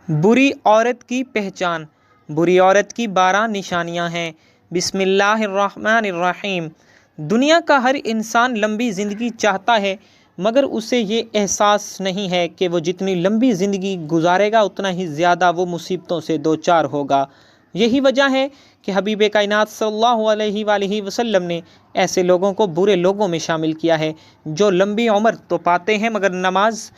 بری عورت کی پہچان۔ بری عورت کی 12 نشانیاں ہیں۔ بسم اللہ الرحمن الرحیم۔ دنیا کا ہر انسان لمبی زندگی چاہتا ہے، مگر اسے یہ احساس نہیں ہے کہ وہ جتنی لمبی زندگی گزارے گا اتنا ہی زیادہ وہ مصیبتوں سے دوچار ہوگا۔ یہی وجہ ہے کہ حبیب کائنات صلی اللہ علیہ وآلہ وسلم نے ایسے لوگوں کو برے لوگوں میں شامل کیا ہے جو لمبی عمر تو پاتے ہیں مگر نماز،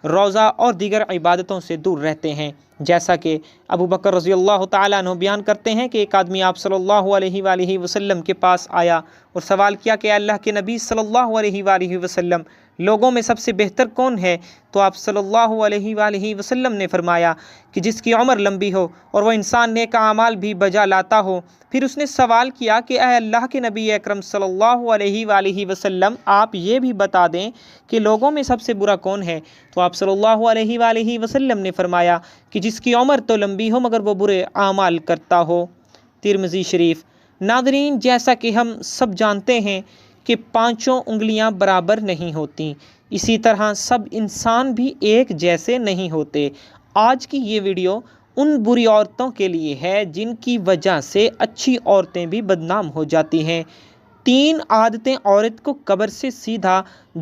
روزہ اور دیگر عبادتوں سے دور رہتے ہیں۔ جیسا کہ ابو بکر رضی اللہ تعالیٰ عنہ بیان کرتے ہیں کہ ایک آدمی آپ صلی اللہ علیہ وآلہ وسلم کے پاس آیا اور سوال کیا کہ اللہ کے نبی صلی اللہ علیہ وآلہ وسلم، لوگوں میں سب سے بہتر کون ہے؟ تو آپ صلی اللہ علیہ وآلہ وسلم نے فرمایا کہ جس کی عمر لمبی ہو اور وہ انسان نیک اعمال بھی بجا لاتا ہو۔ پھر اس نے سوال کیا کہ اے اللہ کے نبی اکرم صلی اللہ علیہ وآلہ وسلم، آپ یہ بھی بتا دیں کہ لوگوں میں سب سے برا کون ہے؟ تو آپ صلی اللہ علیہ وآلہ وسلم نے فرمایا کہ جس کی عمر تو لمبی ہو مگر وہ برے اعمال کرتا ہو۔ ترمذی شریف۔ ناظرین، جیسا کہ ہم سب جانتے ہیں کہ 5 انگلیاں برابر نہیں ہوتیں، اسی طرح سب انسان بھی ایک جیسے نہیں ہوتے۔ آج کی یہ ویڈیو ان بری عورتوں کے لیے ہے جن کی وجہ سے اچھی عورتیں بھی بدنام ہو جاتی ہیں۔ 3 عادتیں عورت کو قبر سے سیدھا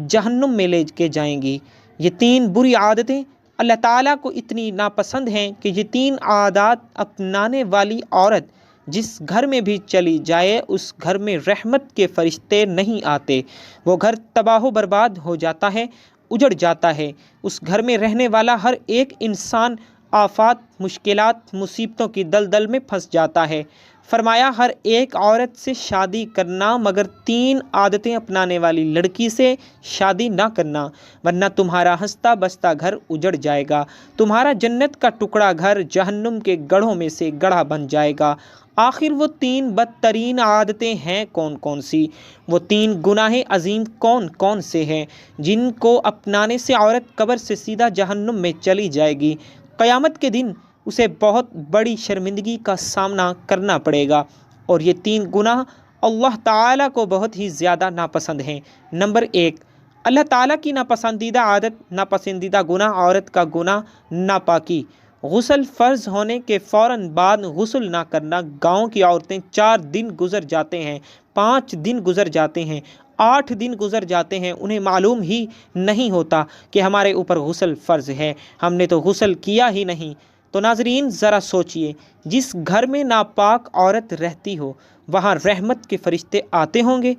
جہنم میں لے کے جائیں گی۔ یہ 3 بری عادتیں اللہ تعالیٰ کو اتنی ناپسند ہیں کہ یہ 3 عادات اپنانے والی عورت جس گھر میں بھی چلی جائے اس گھر میں رحمت کے فرشتے نہیں آتے۔ وہ گھر تباہ و برباد ہو جاتا ہے، اجڑ جاتا ہے۔ اس گھر میں رہنے والا ہر ایک انسان آفات، مشکلات، مصیبتوں کی دلدل میں پھنس جاتا ہے۔ فرمایا ہر ایک عورت سے شادی کرنا مگر 3 عادتیں اپنانے والی لڑکی سے شادی نہ کرنا، ورنہ تمہارا ہنستا بستا گھر اجڑ جائے گا، تمہارا جنت کا ٹکڑا گھر جہنم کے گڑھوں میں سے گڑھا بن جائے گا۔ آخر وہ 3 بدترین عادتیں ہیں کون کون سی؟ وہ 3 گناہ عظیم کون کون سے ہیں جن کو اپنانے سے عورت قبر سے سیدھا جہنم میں چلی جائے گی؟ قیامت کے دن اسے بہت بڑی شرمندگی کا سامنا کرنا پڑے گا، اور یہ 3 گناہ اللہ تعالیٰ کو بہت ہی زیادہ ناپسند ہیں۔ نمبر 1، اللہ تعالیٰ کی ناپسندیدہ عادت، ناپسندیدہ گناہ، عورت کا گناہ ناپاکی۔ غسل فرض ہونے کے فوراً بعد غسل نہ کرنا۔ گاؤں کی عورتیں 4 دن گزر جاتے ہیں، 5 دن گزر جاتے ہیں، 8 دن گزر جاتے ہیں، انہیں معلوم ہی نہیں ہوتا کہ ہمارے اوپر غسل فرض ہے، ہم نے تو غسل کیا ہی نہیں۔ تو ناظرین ذرا سوچئے، جس گھر میں ناپاک عورت رہتی ہو وہاں رحمت کے فرشتے آتے ہوں گے؟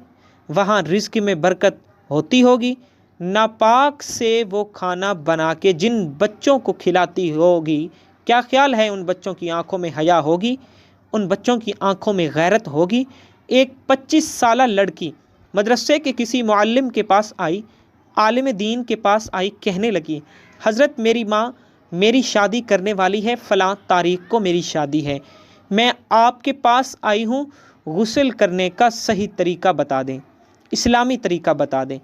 وہاں رزق میں برکت ہوتی ہوگی؟ ناپاک سے وہ کھانا بنا کے جن بچوں کو کھلاتی ہوگی، کیا خیال ہے ان بچوں کی آنکھوں میں حیا ہوگی؟ ان بچوں کی آنکھوں میں غیرت ہوگی؟ ایک 25 سالہ لڑکی مدرسے کے کسی معلم کے پاس آئی، عالم دین کے پاس آئی، کہنے لگی حضرت میری ماں میری شادی کرنے والی ہے، فلاں تاریخ کو میری شادی ہے، میں آپ کے پاس آئی ہوں، غسل کرنے کا صحیح طریقہ بتا دیں، اسلامی طریقہ بتا دیں،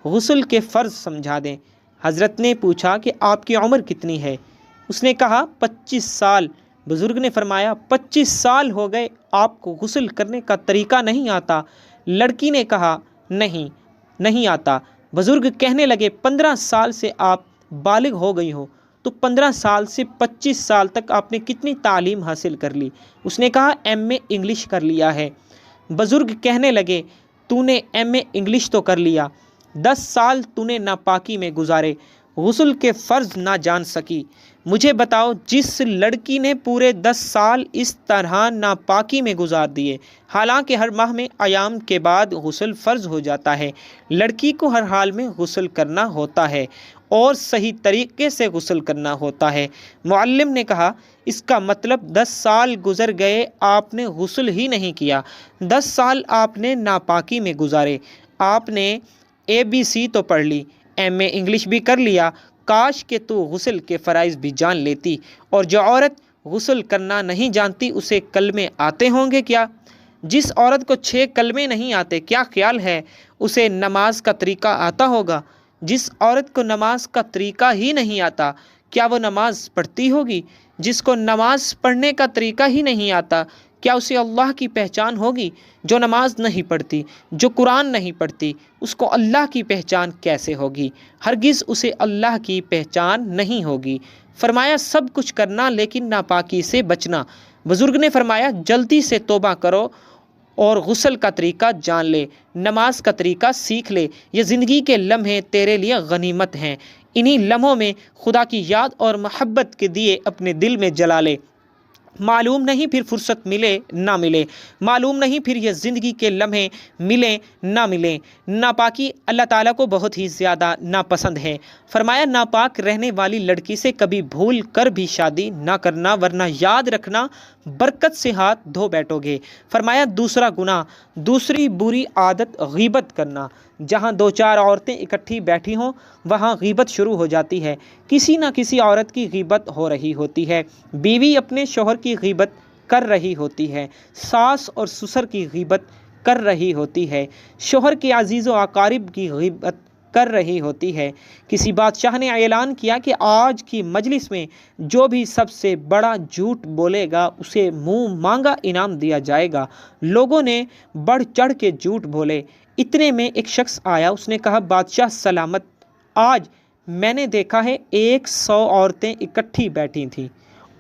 غسل کے فرض سمجھا دیں۔ حضرت نے پوچھا کہ آپ کی عمر کتنی ہے؟ اس نے کہا 25 سال۔ بزرگ نے فرمایا 25 سال ہو گئے آپ کو غسل کرنے کا طریقہ نہیں آتا؟ لڑکی نے کہا نہیں آتا۔ بزرگ کہنے لگے 15 سال سے آپ بالغ ہو گئی ہو، تو 15 سال سے 25 سال تک آپ نے کتنی تعلیم حاصل کر لی؟ اس نے کہا ایم اے انگلش کر لیا ہے۔ بزرگ کہنے لگے تو نے ایم اے انگلش تو کر لیا، 10 سال تو نے ناپاکی میں گزارے، غسل کے فرض نہ جان سکی۔ مجھے بتاؤ، جس لڑکی نے پورے 10 سال اس طرح ناپاکی میں گزار دیے، حالانکہ ہر ماہ میں ایام کے بعد غسل فرض ہو جاتا ہے، لڑکی کو ہر حال میں غسل کرنا ہوتا ہے اور صحیح طریقے سے غسل کرنا ہوتا ہے۔ معلم نے کہا اس کا مطلب 10 سال گزر گئے آپ نے غسل ہی نہیں کیا، 10 سال آپ نے ناپاکی میں گزارے، آپ نے ABC تو پڑھ لی، ایم اے انگلش بھی کر لیا، کاش کہ تو غسل کے فرائض بھی جان لیتی۔ اور جو عورت غسل کرنا نہیں جانتی اسے کلمے آتے ہوں گے کیا؟ جس عورت کو 6 کلمے نہیں آتے، کیا خیال ہے اسے نماز کا طریقہ آتا ہوگا؟ جس عورت کو نماز کا طریقہ ہی نہیں آتا، کیا وہ نماز پڑھتی ہوگی؟ جس کو نماز پڑھنے کا طریقہ ہی نہیں آتا، کیا اسے اللہ کی پہچان ہوگی؟ جو نماز نہیں پڑھتی، جو قرآن نہیں پڑھتی، اس کو اللہ کی پہچان کیسے ہوگی؟ ہرگز اسے اللہ کی پہچان نہیں ہوگی۔ فرمایا سب کچھ کرنا لیکن ناپاکی سے بچنا۔ بزرگ نے فرمایا جلدی سے توبہ کرو اور غسل کا طریقہ جان لے، نماز کا طریقہ سیکھ لے، یہ زندگی کے لمحے تیرے لیے غنیمت ہیں، انہی لمحوں میں خدا کی یاد اور محبت کے دیے اپنے دل میں جلا لے۔ معلوم نہیں پھر فرصت ملے نہ ملے، معلوم نہیں پھر یہ زندگی کے لمحے ملیں نہ ملیں۔ ناپاکی اللہ تعالیٰ کو بہت ہی زیادہ ناپسند ہے۔ فرمایا ناپاک رہنے والی لڑکی سے کبھی بھول کر بھی شادی نہ کرنا، ورنہ یاد رکھنا برکت سے ہاتھ دھو بیٹھو گے۔ فرمایا دوسرا گناہ، دوسری بری عادت غیبت کرنا۔ جہاں دو چار عورتیں اکٹھی بیٹھی ہوں وہاں غیبت شروع ہو جاتی ہے، کسی نہ کسی عورت کی غیبت ہو رہی ہوتی ہے، بیوی اپنے شوہر کی غیبت کر رہی ہوتی ہے، ساس اور سسر کی غیبت کر رہی ہوتی ہے، شوہر کے عزیز و اقارب کی غیبت کر رہی ہوتی ہے۔ کسی بادشاہ نے اعلان کیا کہ آج کی مجلس میں جو بھی سب سے بڑا جھوٹ بولے گا اسے منہ مانگا انعام دیا جائے گا۔ لوگوں نے بڑھ چڑھ کے جھوٹ بولے۔ اتنے میں ایک شخص آیا، اس نے کہا بادشاہ سلامت، آج میں نے دیکھا ہے 100 عورتیں اکٹھی بیٹھی تھیں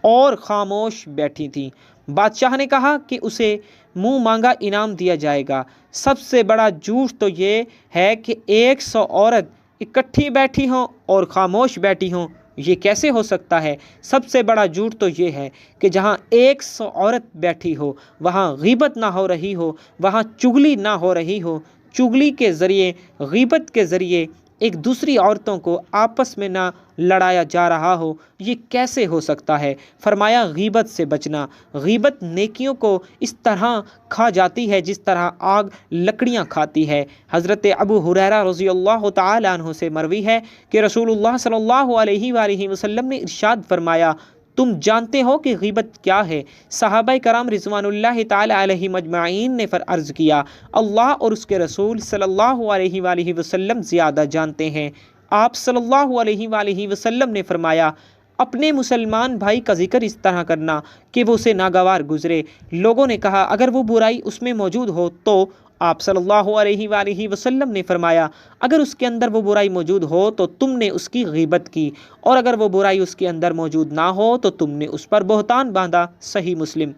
اور خاموش بیٹھی تھیں۔ بادشاہ نے کہا کہ اسے منہ مانگا انعام دیا جائے گا۔ سب سے بڑا جھوٹ تو یہ ہے کہ 100 عورت اکٹھی بیٹھی ہوں اور خاموش بیٹھی ہوں، یہ کیسے ہو سکتا ہے؟ سب سے بڑا جھوٹ تو یہ ہے کہ جہاں 100 عورت بیٹھی ہو وہاں غیبت نہ ہو رہی ہو، وہاں چغلی نہ ہو رہی ہو، چغلی کے ذریعے، غیبت کے ذریعے ایک دوسری عورتوں کو آپس میں نہ لڑایا جا رہا ہو، یہ کیسے ہو سکتا ہے؟ فرمایا غیبت سے بچنا۔ غیبت نیکیوں کو اس طرح کھا جاتی ہے جس طرح آگ لکڑیاں کھاتی ہے۔ حضرت ابو ہریرہ رضی اللہ تعالی عنہ سے مروی ہے کہ رسول اللہ صلی اللہ علیہ وآلہ وسلم نے ارشاد فرمایا تم جانتے ہو کہ غیبت کیا ہے؟ صحابہ کرام رضوان اللہ تعالی علیہم اجمعین نے عرض کیا اللہ اور اس کے رسول صلی اللہ علیہ وآلہ وسلم زیادہ جانتے ہیں۔ آپ صلی اللہ علیہ وآلہ وسلم نے فرمایا اپنے مسلمان بھائی کا ذکر اس طرح کرنا کہ وہ اسے ناگوار گزرے۔ لوگوں نے کہا اگر وہ برائی اس میں موجود ہو تو؟ آپ صلی اللہ علیہ وآلہ وسلم نے فرمایا اگر اس کے اندر وہ برائی موجود ہو تو تم نے اس کی غیبت کی، اور اگر وہ برائی اس کے اندر موجود نہ ہو تو تم نے اس پر بہتان باندھا۔ صحیح مسلم۔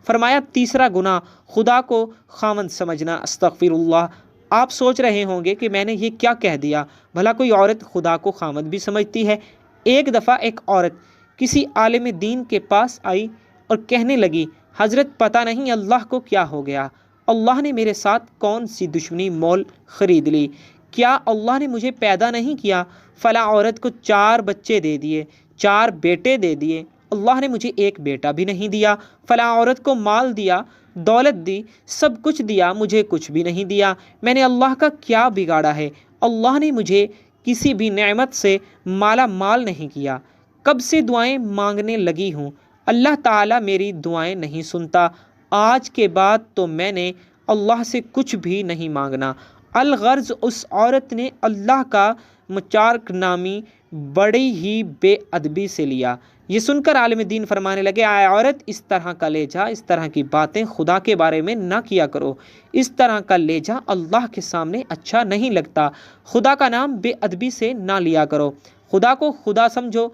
فرمایا تیسرا گناہ خدا کو خاوند سمجھنا۔ استغفر اللہ۔ آپ سوچ رہے ہوں گے کہ میں نے یہ کیا کہہ دیا، بھلا کوئی عورت خدا کو خاوند بھی سمجھتی ہے؟ ایک دفعہ ایک عورت کسی عالم دین کے پاس آئی اور کہنے لگی حضرت پتہ نہیں اللہ کو کیا ہو گیا، اللہ نے میرے ساتھ کون سی دشمنی مول خرید لی، کیا اللہ نے مجھے پیدا نہیں کیا؟ فلاں عورت کو 4 بچے دے دیے، 4 بیٹے دے دیے، اللہ نے مجھے ایک بیٹا بھی نہیں دیا۔ فلاں عورت کو مال دیا، دولت دی، سب کچھ دیا، مجھے کچھ بھی نہیں دیا۔ میں نے اللہ کا کیا بگاڑا ہے؟ اللہ نے مجھے کسی بھی نعمت سے مالا مال نہیں کیا۔ کب سے دعائیں مانگنے لگی ہوں، اللہ تعالیٰ میری دعائیں نہیں سنتا۔ آج کے بعد تو میں نے اللہ سے کچھ بھی نہیں مانگنا۔ الغرض اس عورت نے اللہ کا مچارک نامی بڑی ہی بے ادبی سے لیا۔ یہ سن کر عالم دین فرمانے لگے اے عورت اس طرح کا لہجہ، اس طرح کی باتیں خدا کے بارے میں نہ کیا کرو، اس طرح کا لہجہ اللہ کے سامنے اچھا نہیں لگتا، خدا کا نام بے ادبی سے نہ لیا کرو، خدا کو خدا سمجھو،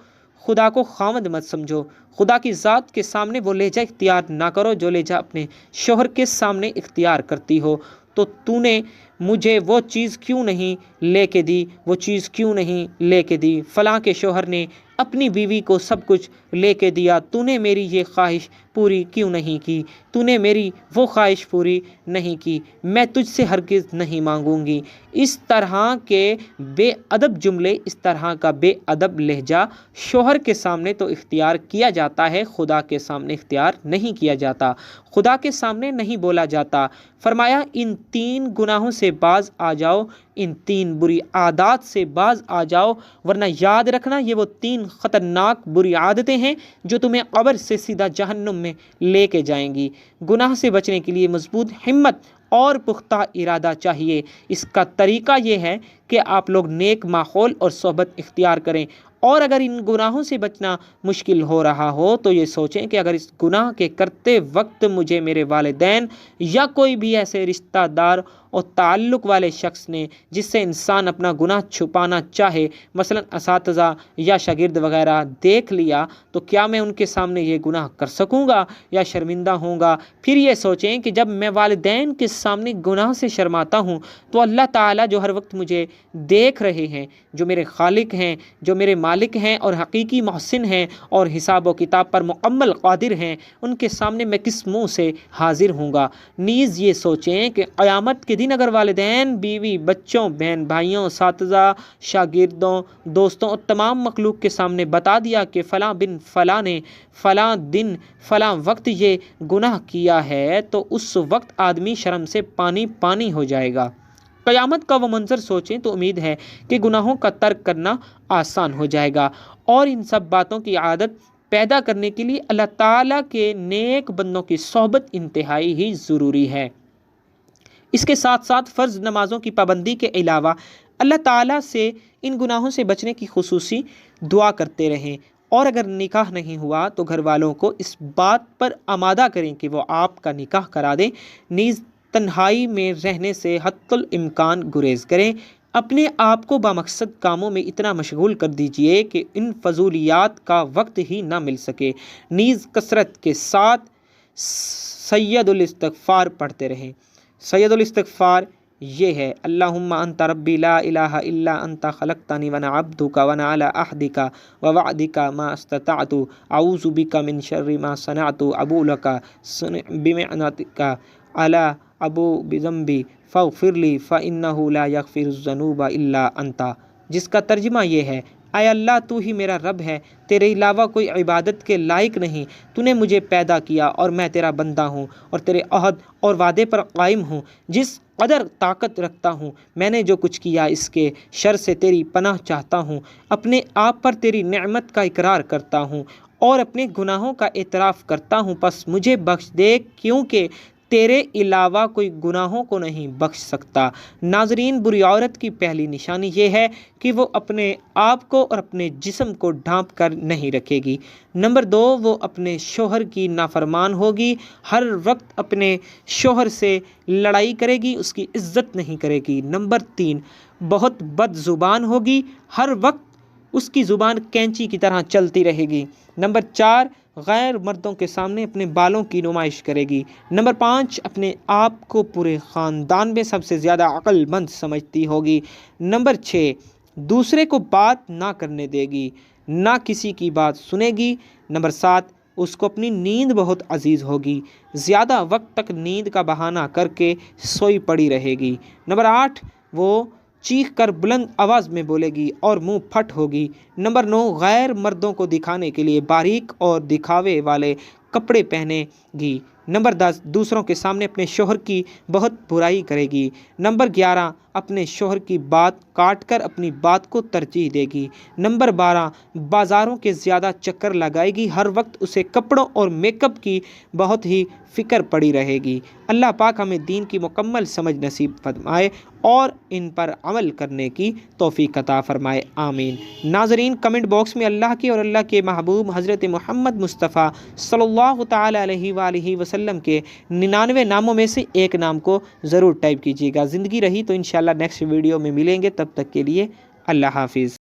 خدا کو خاوند مت سمجھو، خدا کی ذات کے سامنے وہ لہجہ اختیار نہ کرو جو لہجہ اپنے شوہر کے سامنے اختیار کرتی ہو۔ تو نے مجھے وہ چیز کیوں نہیں لے کے دی، وہ چیز کیوں نہیں لے کے دی؟ فلاں کے شوہر نے اپنی بیوی کو سب کچھ لے کے دیا، تو نے میری یہ خواہش پوری کیوں نہیں کی؟ تو نے میری وہ خواہش پوری نہیں کی، میں تجھ سے ہرگز نہیں مانگوں گی۔ اس طرح کے بے ادب جملے، اس طرح کا بے ادب لہجہ شوہر کے سامنے تو اختیار کیا جاتا ہے، خدا کے سامنے اختیار نہیں کیا جاتا، خدا کے سامنے نہیں بولا جاتا۔ فرمایا ان 3 گناہوں سے باز آ جاؤ، ان 3 بری عادات سے باز آ جاؤ، ورنہ یاد رکھنا یہ وہ 3 خطرناک بری عادتیں ہیں جو تمہیں قبر سے سیدھا جہنم میں لے کے جائیں گی۔ گناہ سے بچنے کے لیے مضبوط ہمت اور پختہ ارادہ چاہیے۔ اس کا طریقہ یہ ہے کہ آپ لوگ نیک ماحول اور صحبت اختیار کریں، اور اگر ان گناہوں سے بچنا مشکل ہو رہا ہو تو یہ سوچیں کہ اگر اس گناہ کے کرتے وقت مجھے میرے والدین یا کوئی بھی ایسے رشتہ دار اور تعلق والے شخص نے جس سے انسان اپنا گناہ چھپانا چاہے، مثلا اساتذہ یا شاگرد وغیرہ دیکھ لیا تو کیا میں ان کے سامنے یہ گناہ کر سکوں گا یا شرمندہ ہوں گا؟ پھر یہ سوچیں کہ جب میں والدین کے سامنے گناہ سے شرماتا ہوں تو اللہ تعالیٰ جو ہر وقت مجھے دیکھ رہے ہیں، جو میرے خالق ہیں، جو میرے مالک ہیں اور حقیقی محسن ہیں اور حساب و کتاب پر مکمل قادر ہیں، ان کے سامنے میں کس منہ سے حاضر ہوں گا؟ نیز یہ سوچیں کہ قیامت کے دن اگر والدین، بیوی، بچوں، بہن بھائیوں، اساتذہ، شاگردوں، دوستوں اور تمام مخلوق کے سامنے بتا دیا کہ فلاں بن فلاں نے فلاں دن فلاں وقت یہ گناہ کیا ہے، تو اس وقت آدمی شرم سے پانی پانی ہو جائے گا۔ قیامت کا وہ منظر سوچیں تو امید ہے کہ گناہوں کا ترک کرنا آسان ہو جائے گا، اور ان سب باتوں کی عادت پیدا کرنے کے لیے اللہ تعالیٰ کے نیک بندوں کی صحبت انتہائی ہی ضروری ہے۔ اس کے ساتھ ساتھ فرض نمازوں کی پابندی کے علاوہ اللہ تعالیٰ سے ان گناہوں سے بچنے کی خصوصی دعا کرتے رہیں، اور اگر نکاح نہیں ہوا تو گھر والوں کو اس بات پر آمادہ کریں کہ وہ آپ کا نکاح کرا دیں۔ نیز تنہائی میں رہنے سے حتی الامکان گریز کریں۔ اپنے آپ کو بامقصد کاموں میں اتنا مشغول کر دیجئے کہ ان فضولیات کا وقت ہی نہ مل سکے۔ نیز کثرت کے ساتھ سید الاستغفار پڑھتے رہیں۔ سید الاستغفار یہ ہے: اللہم انت ربی لا الہ الا انت خلقتنی وانا عبدک وانا علی عہدک ووعدک ما استطعت اعوذ بک من شر ما صنعت ابوء لک بنعمتک علی ابوء بذنبی فاغفر لی فانہ لا یغفر الذنوب الا انت، جس کا ترجمہ یہ ہے: اے اللہ، تو ہی میرا رب ہے، تیرے علاوہ کوئی عبادت کے لائق نہیں۔ تو نے مجھے پیدا کیا اور میں تیرا بندہ ہوں اور تیرے عہد اور وعدے پر قائم ہوں۔ جس قدر طاقت رکھتا ہوں میں نے جو کچھ کیا، اس کے شر سے تیری پناہ چاہتا ہوں۔ اپنے آپ پر تیری نعمت کا اقرار کرتا ہوں اور اپنے گناہوں کا اعتراف کرتا ہوں، پس مجھے بخش دے، کیونکہ تیرے علاوہ کوئی گناہوں کو نہیں بخش سکتا۔ ناظرین، بری عورت کی پہلی نشانی یہ ہے کہ وہ اپنے آپ کو اور اپنے جسم کو ڈھانپ کر نہیں رکھے گی۔ نمبر 2، وہ اپنے شوہر کی نافرمان ہوگی، ہر وقت اپنے شوہر سے لڑائی کرے گی، اس کی عزت نہیں کرے گی۔ نمبر 3، بہت بد زبان ہوگی، ہر وقت اس کی زبان کینچی کی طرح چلتی رہے گی۔ نمبر 4، غیر مردوں کے سامنے اپنے بالوں کی نمائش کرے گی۔ نمبر 5، اپنے آپ کو پورے خاندان میں سب سے زیادہ عقل مند سمجھتی ہوگی۔ نمبر 6، دوسرے کو بات نہ کرنے دے گی، نہ کسی کی بات سنے گی۔ نمبر 7، اس کو اپنی نیند بہت عزیز ہوگی، زیادہ وقت تک نیند کا بہانہ کر کے سوئی پڑی رہے گی۔ نمبر 8، وہ چیخ کر بلند آواز میں بولے گی اور منہ پھٹ ہوگی۔ نمبر 9، غیر مردوں کو دکھانے کے لیے باریک اور دکھاوے والے کپڑے پہنے گی۔ نمبر 10، دوسروں کے سامنے اپنے شوہر کی بہت برائی کرے گی۔ نمبر 11، اپنے شوہر کی بات کاٹ کر اپنی بات کو ترجیح دے گی۔ نمبر 12، بازاروں کے زیادہ چکر لگائے گی، ہر وقت اسے کپڑوں اور میک اپ کی بہت ہی فکر پڑی رہے گی۔ اللہ پاک ہمیں دین کی مکمل سمجھ نصیب فرمائے اور ان پر عمل کرنے کی توفیق عطا فرمائے، آمین۔ ناظرین، کمنٹ باکس میں اللہ کے اور اللہ کے محبوب حضرت محمد مصطفیٰ صلی اللہ تعالی علیہ وآلہ وسلم کے 99 ناموں میں سے ایک نام کو ضرور ٹائپ کیجیے گا۔ زندگی رہی تو انشاءاللہ نیکسٹ ویڈیو میں ملیں گے، تب تک کے لیے اللہ حافظ۔